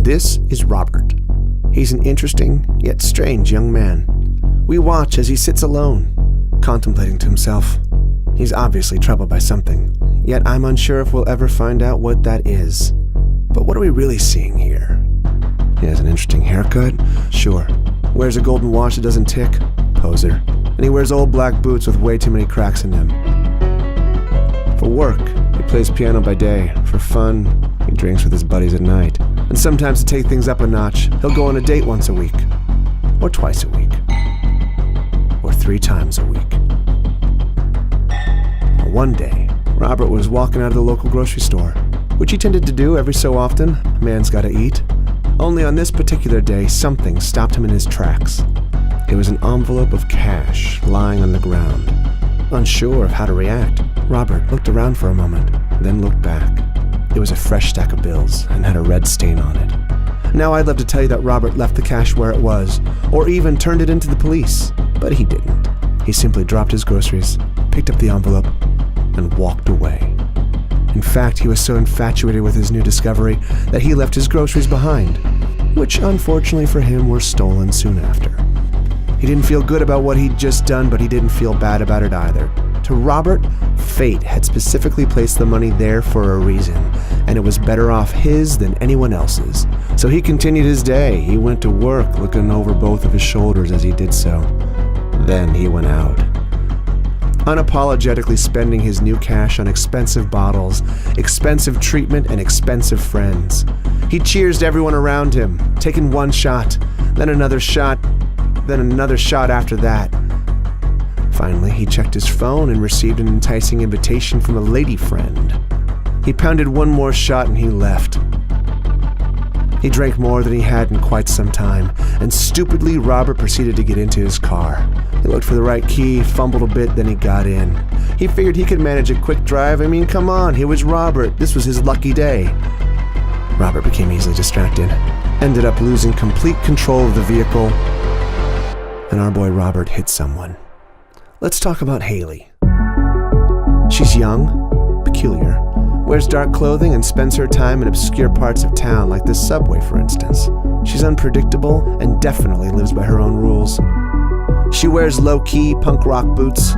This is Robert. He's an interesting, yet strange young man. We watch as he sits alone, contemplating to himself. He's obviously troubled by something, yet I'm unsure if we'll ever find out what that is. But what are we really seeing here? He has an interesting haircut? Sure. Wears a golden watch that doesn't tick? Poser. And he wears old black boots with way too many cracks in them. For work, he plays piano by day. For fun, he drinks with his buddies at night. And sometimes to take things up a notch, he'll go on a date once a week. Or twice a week. Or 3 times a week. One day, Robert was walking out of the local grocery store, which he tended to do every so often. A man's gotta eat. Only on this particular day, something stopped him in his tracks. It was an envelope of cash lying on the ground. Unsure of how to react, Robert looked around for a moment, then looked back. It was a fresh stack of bills and had a red stain on it. Now I'd love to tell you that Robert left the cash where it was, or even turned it into the police, but he didn't. He simply dropped his groceries, picked up the envelope, and walked away. In fact, he was so infatuated with his new discovery that he left his groceries behind, which unfortunately for him were stolen soon after. He didn't feel good about what he'd just done, but he didn't feel bad about it either. To Robert, fate had specifically placed the money there for a reason, and it was better off his than anyone else's. So he continued his day. He went to work, looking over both of his shoulders as he did so. Then he went out, unapologetically spending his new cash on expensive bottles, expensive treatment, and expensive friends. He cheersed everyone around him, taking one shot, then another shot, then another shot after that. Finally, he checked his phone and received an enticing invitation from a lady friend. He pounded one more shot and he left. He drank more than he had in quite some time, and stupidly, Robert proceeded to get into his car. He looked for the right key, fumbled a bit, then he got in. He figured he could manage a quick drive. I mean, come on, he was Robert. This was his lucky day. Robert became easily distracted, ended up losing complete control of the vehicle, and our boy Robert hit someone. Let's talk about Haley. She's young, peculiar, wears dark clothing, and spends her time in obscure parts of town, like this subway, for instance. She's unpredictable and definitely lives by her own rules. She wears low-key punk rock boots,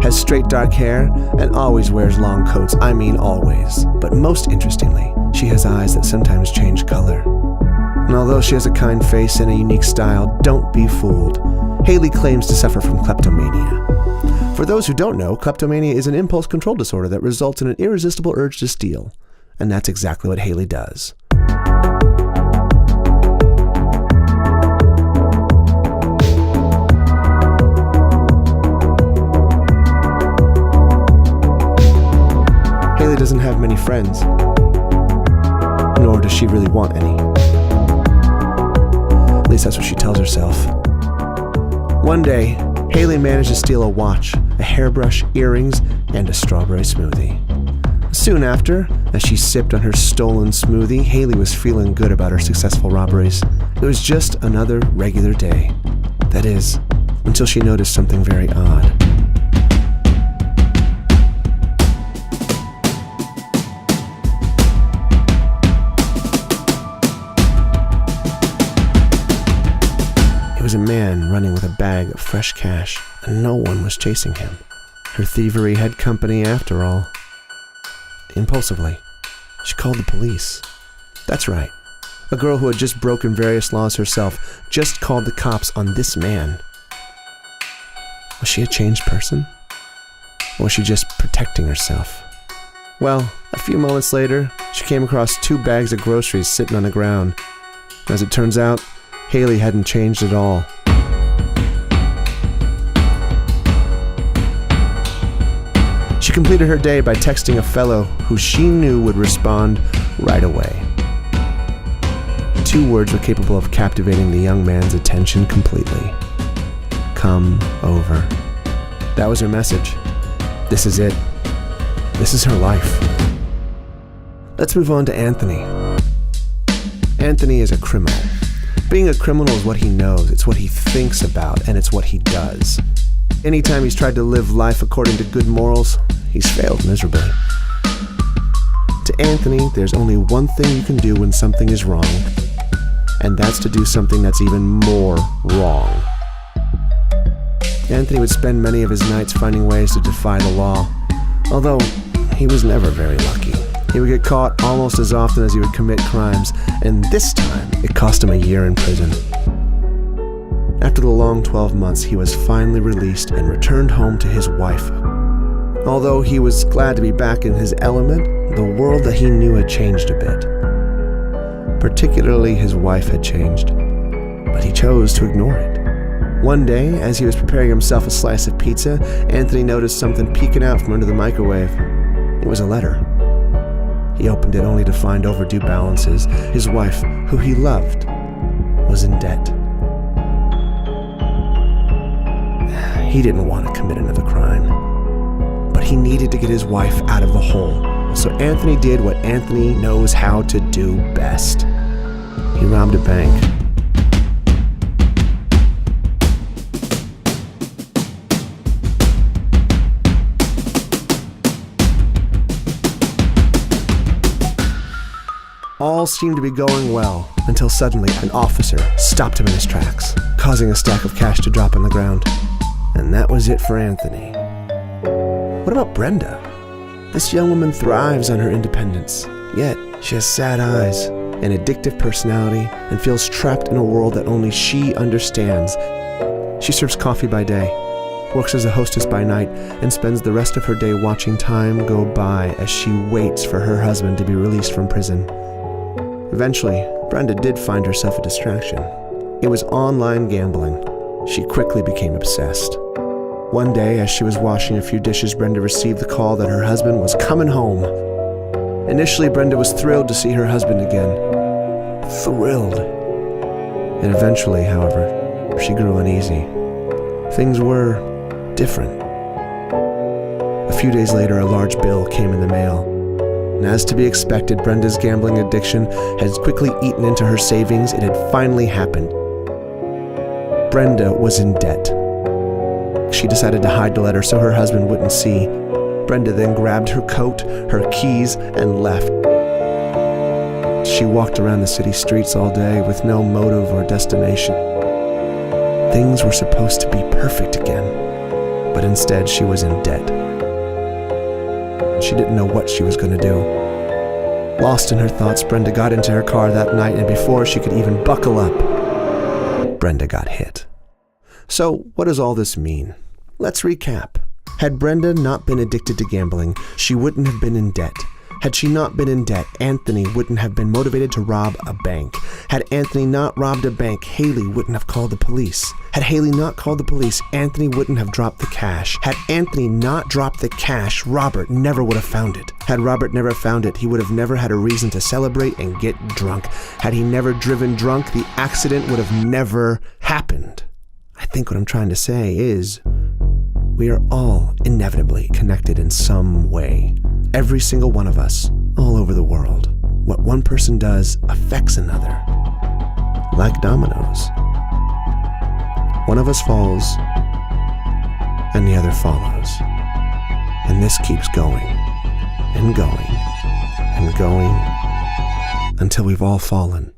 has straight dark hair, and always wears long coats. I mean always. But most interestingly, she has eyes that sometimes change color. And although she has a kind face and a unique style, don't be fooled. Haley claims to suffer from kleptomania. For those who don't know, kleptomania is an impulse control disorder that results in an irresistible urge to steal. And that's exactly what Haley does. Haley doesn't have many friends, nor does she really want any. At least that's what she tells herself. One day, Haley managed to steal a watch, a hairbrush, earrings, and a strawberry smoothie. Soon after, as she sipped on her stolen smoothie, Haley was feeling good about her successful robberies. It was just another regular day. That is, until she noticed something very odd. It was a man running with a bag of fresh cash, and no one was chasing him. Her thievery had company after all. Impulsively, she called the police. That's right. A girl who had just broken various laws herself just called the cops on this man. Was she a changed person? Or was she just protecting herself? Well, a few moments later, she came across 2 bags of groceries sitting on the ground. As it turns out, Haley hadn't changed at all. She completed her day by texting a fellow who she knew would respond right away. 2 words were capable of captivating the young man's attention completely. Come over. That was her message. This is it. This is her life. Let's move on to Anthony. Anthony is a criminal. Being a criminal is what he knows, it's what he thinks about, and it's what he does. Anytime he's tried to live life according to good morals, he's failed miserably. To Anthony, there's only one thing you can do when something is wrong, and that's to do something that's even more wrong. Anthony would spend many of his nights finding ways to defy the law, although he was never very lucky. He would get caught almost as often as he would commit crimes, and this time it cost him a year in prison. After the long 12 months, he was finally released and returned home to his wife. Although he was glad to be back in his element, the world that he knew had changed a bit. Particularly his wife had changed, but he chose to ignore it. One day, as he was preparing himself a slice of pizza, Anthony noticed something peeking out from under the microwave. It was a letter. He opened it only to find overdue balances. His wife, who he loved, was in debt. He didn't want to commit another crime, but he needed to get his wife out of the hole. So Anthony did what Anthony knows how to do best. He robbed a bank. All seemed to be going well, until suddenly an officer stopped him in his tracks, causing a stack of cash to drop on the ground. And that was it for Anthony. What about Brenda? This young woman thrives on her independence, yet she has sad eyes, an addictive personality, and feels trapped in a world that only she understands. She serves coffee by day, works as a hostess by night, and spends the rest of her day watching time go by as she waits for her husband to be released from prison. Eventually, Brenda did find herself a distraction. It was online gambling. She quickly became obsessed. One day, as she was washing a few dishes, Brenda received the call that her husband was coming home. Initially, Brenda was thrilled to see her husband again. Thrilled. And eventually, however, she grew uneasy. Things were different. A few days later, a large bill came in the mail. And as to be expected, Brenda's gambling addiction had quickly eaten into her savings. It had finally happened. Brenda was in debt. She decided to hide the letter so her husband wouldn't see. Brenda then grabbed her coat, her keys, and left. She walked around the city streets all day with no motive or destination. Things were supposed to be perfect again, but instead she was in debt. She didn't know what she was going to do. Lost in her thoughts, Brenda got into her car that night, and before she could even buckle up, Brenda got hit. So, what does all this mean? Let's recap. Had Brenda not been addicted to gambling, she wouldn't have been in debt. Had she not been in debt, Anthony wouldn't have been motivated to rob a bank. Had Anthony not robbed a bank, Haley wouldn't have called the police. Had Haley not called the police, Anthony wouldn't have dropped the cash. Had Anthony not dropped the cash, Robert never would have found it. Had Robert never found it, he would have never had a reason to celebrate and get drunk. Had he never driven drunk, the accident would have never happened. I think what I'm trying to say is, we are all inevitably connected in some way. Every single one of us, all over the world. What one person does affects another. Like dominoes. One of us falls, and the other follows. And this keeps going, and going, and going, until we've all fallen.